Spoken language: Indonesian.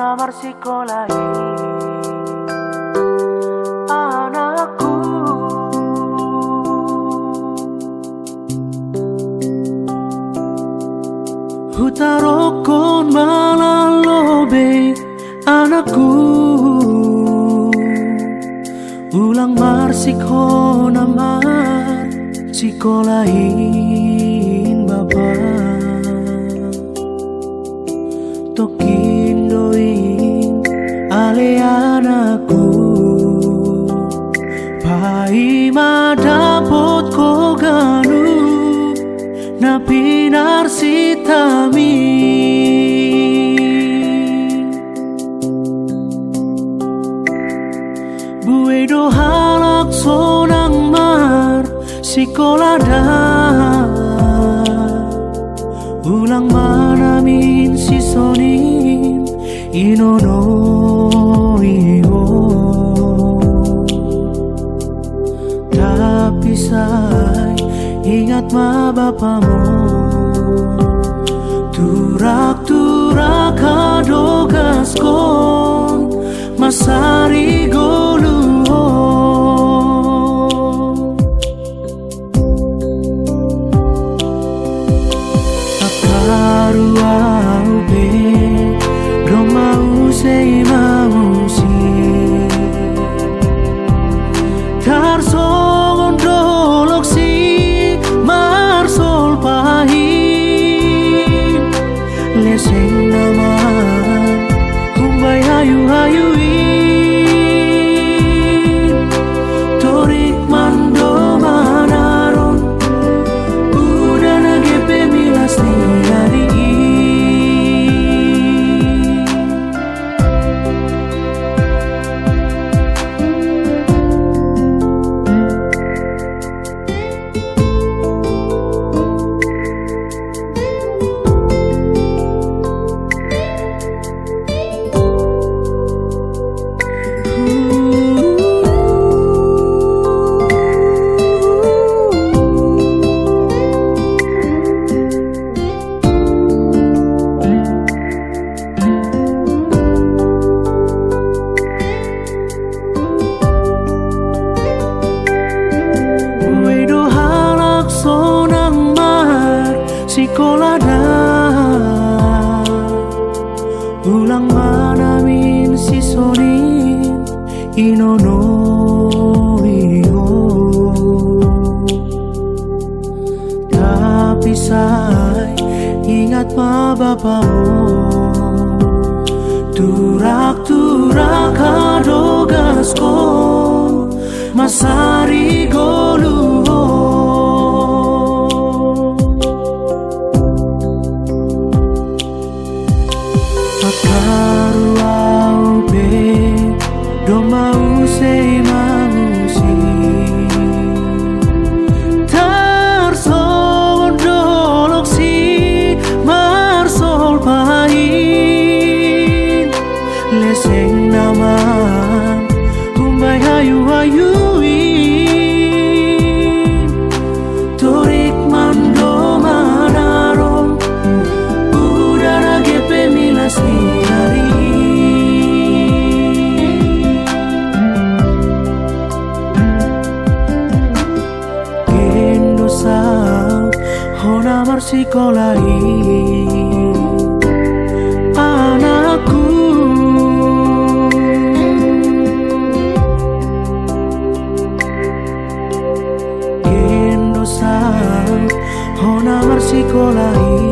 namar sekolahi anakku. Hutarokon malalobe anakku, ulang marsikho namar sekolahin bapak. Tokin doing ale anakku, pai madapot ko ganu na pinarsitami. Buedo halak sonang mar sikolada, ulang manamin si sonin inono iyo. Tapi say ingat ma bapamu, turak-turak kadogas kon masari goluho. Ruaube dong mau sei mau si tarsongon dolok si marsol pahin leseng nama humbai hayu-hayuin torik mando manaron udah nagepe milas nih. Sekolada ulang manamin si sonin inono iyo. Tapi say ingat ma bapamu, turak-turak kadogas kon masari goluho. Ruaube dong mau sei mau si tarsongon dolok si marsol pahin leseng nama humbai hayu-hayuin torik mando manarong udara gepe milas nih. Honamar sekolahi anakku, kendosa honamar sekolahi